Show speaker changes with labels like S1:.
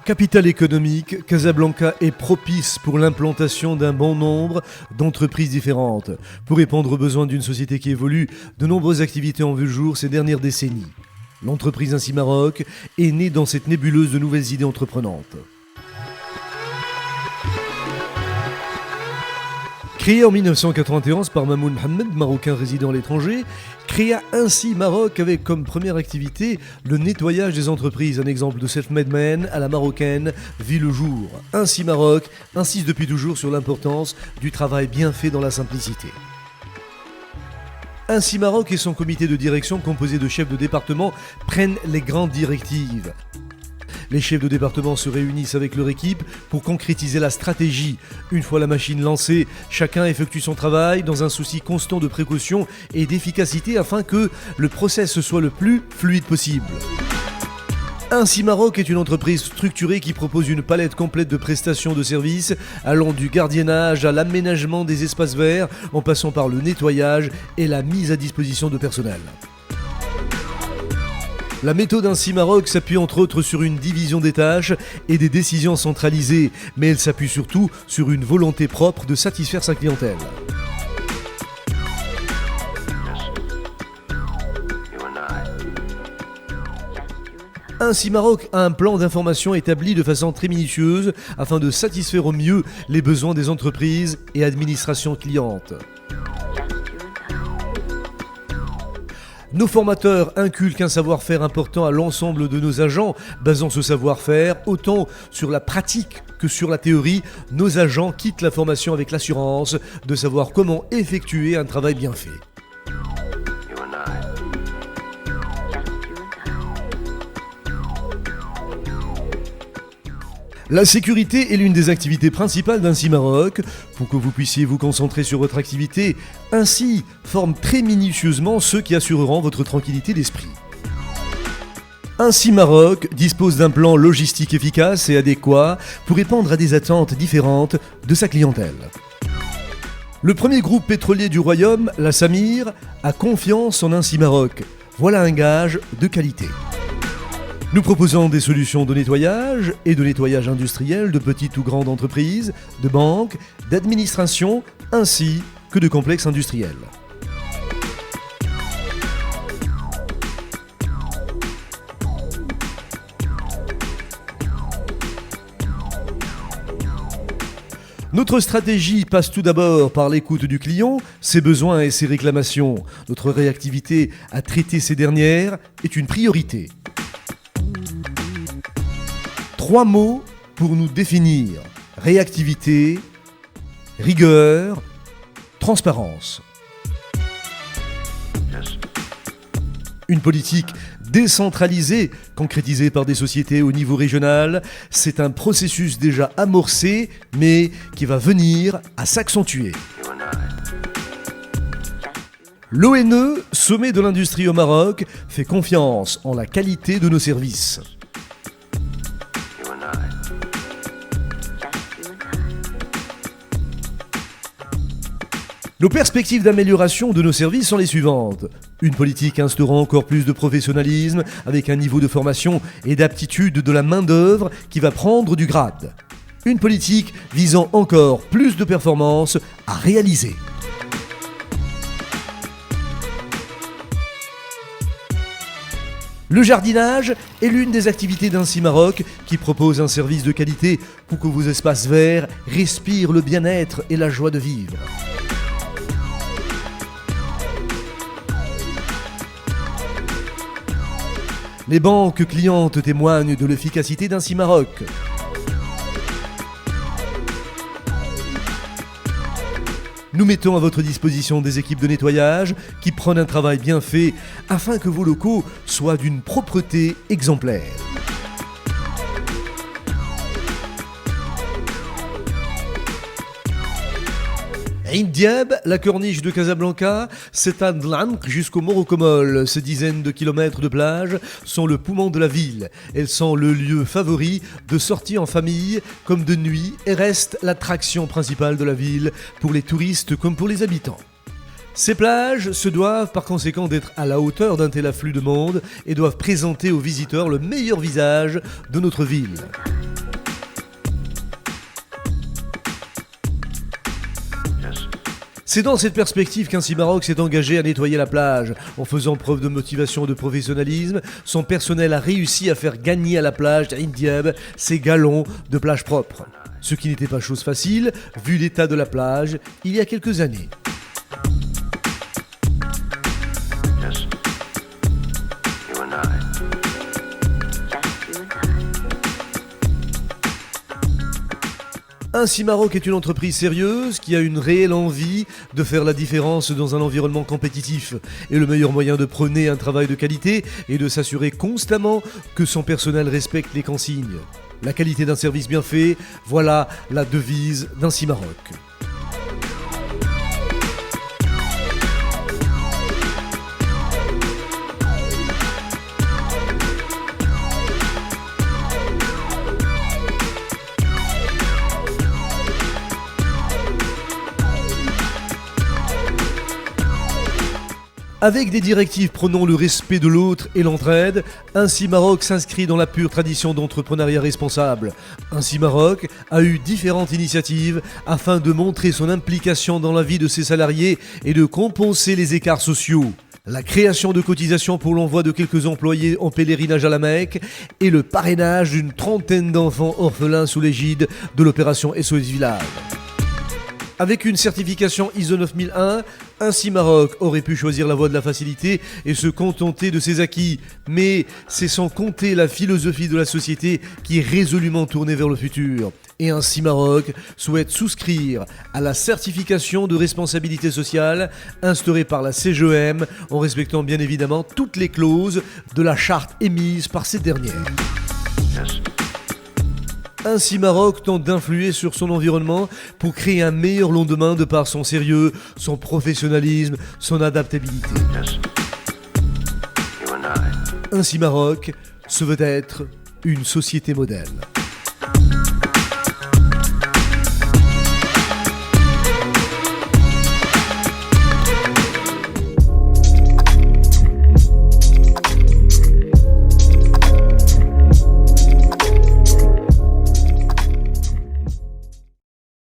S1: Capitale économique, Casablanca est propice pour l'implantation d'un bon nombre d'entreprises différentes. Pour répondre aux besoins d'une société qui évolue, de nombreuses activités ont vu le jour ces dernières décennies. L'entreprise Ainsi Maroc est née dans cette nébuleuse de nouvelles idées entreprenantes. Créée en 1991 par Mamoun Mohamed, marocain résidant à l'étranger, créa Ainsi Maroc avec comme première activité le nettoyage des entreprises. Un exemple de self-made man à la marocaine vit le jour. Ainsi Maroc insiste depuis toujours sur l'importance du travail bien fait dans la simplicité. Ainsi Maroc et son comité de direction composé de chefs de département prennent les grandes directives. Les chefs de département se réunissent avec leur équipe pour concrétiser la stratégie. Une fois la machine lancée, chacun effectue son travail dans un souci constant de précaution et d'efficacité afin que le process soit le plus fluide possible. Ainsi Maroc est une entreprise structurée qui propose une palette complète de prestations de services allant du gardiennage à l'aménagement des espaces verts en passant par le nettoyage et la mise à disposition de personnel. La méthode Ainsi Maroc s'appuie entre autres sur une division des tâches et des décisions centralisées, mais elle s'appuie surtout sur une volonté propre de satisfaire sa clientèle. Ainsi Maroc a un plan d'information établi de façon très minutieuse afin de satisfaire au mieux les besoins des entreprises et administrations clientes. Nos formateurs inculquent un savoir-faire important à l'ensemble de nos agents, basant ce savoir-faire autant sur la pratique que sur la théorie. Nos agents quittent la formation avec l'assurance de savoir comment effectuer un travail bien fait. La sécurité est l'une des activités principales d'Ainsi Maroc. Pour que vous puissiez vous concentrer sur votre activité, Ainsi forme très minutieusement ceux qui assureront votre tranquillité d'esprit. Ainsi Maroc dispose d'un plan logistique efficace et adéquat pour répondre à des attentes différentes de sa clientèle. Le premier groupe pétrolier du royaume, la Samir, a confiance en Ainsi Maroc. Voilà un gage de qualité. Nous proposons des solutions de nettoyage et de nettoyage industriel de petites ou grandes entreprises, de banques, d'administration, ainsi que de complexes industriels. Notre stratégie passe tout d'abord par l'écoute du client, ses besoins et ses réclamations. Notre réactivité à traiter ces dernières est une priorité. 3 mots pour nous définir: réactivité, rigueur, transparence. Une politique décentralisée, concrétisée par des sociétés au niveau régional, c'est un processus déjà amorcé, mais qui va venir à s'accentuer. L'ONE, sommet de l'industrie au Maroc, fait confiance en la qualité de nos services. Nos perspectives d'amélioration de nos services sont les suivantes. Une politique instaurant encore plus de professionnalisme avec un niveau de formation et d'aptitude de la main-d'œuvre qui va prendre du grade. Une politique visant encore plus de performances à réaliser. Le jardinage est l'une des activités d'Ainsi Maroc qui propose un service de qualité pour que vos espaces verts respirent le bien-être et la joie de vivre. Les banques clientes témoignent de l'efficacité d'Ainsi Maroc. Nous mettons à votre disposition des équipes de nettoyage qui prennent un travail bien fait afin que vos locaux soient d'une propreté exemplaire. Ain Diab, la corniche de Casablanca, s'étend de l'Ankh jusqu'au Morocomol. Ces dizaines de kilomètres de plage sont le poumon de la ville. Elles sont le lieu favori de sorties en famille comme de nuit et restent l'attraction principale de la ville pour les touristes comme pour les habitants. Ces plages se doivent par conséquent d'être à la hauteur d'un tel afflux de monde et doivent présenter aux visiteurs le meilleur visage de notre ville. C'est dans cette perspective qu'Ainsi Maroc s'est engagé à nettoyer la plage. En faisant preuve de motivation et de professionnalisme, son personnel a réussi à faire gagner à la plage d'Ain Diab ses galons de plage propre. Ce qui n'était pas chose facile, vu l'état de la plage il y a quelques années. Ain Maroc est une entreprise sérieuse qui a une réelle envie de faire la différence dans un environnement compétitif. Et le meilleur moyen de prôner un travail de qualité est de s'assurer constamment que son personnel respecte les consignes. La qualité d'un service bien fait, voilà la devise d'Ain Maroc. Avec des directives prônant le respect de l'autre et l'entraide, Ain Maroc s'inscrit dans la pure tradition d'entrepreneuriat responsable. Ain Maroc a eu différentes initiatives afin de montrer son implication dans la vie de ses salariés et de compenser les écarts sociaux. La création de cotisations pour l'envoi de quelques employés en pèlerinage à la Mecque et le parrainage d'une trentaine d'enfants orphelins sous l'égide de l'opération SOS Village. Avec une certification ISO 9001, Ain Maroc aurait pu choisir la voie de la facilité et se contenter de ses acquis. Mais c'est sans compter la philosophie de la société qui est résolument tournée vers le futur. Et Ain Maroc souhaite souscrire à la certification de responsabilité sociale instaurée par la CGEM en respectant bien évidemment toutes les clauses de la charte émise par cette dernière. Ain Maroc tente d'influer sur son environnement pour créer un meilleur lendemain de par son sérieux, son professionnalisme, son adaptabilité. Ain Maroc se veut être une société modèle.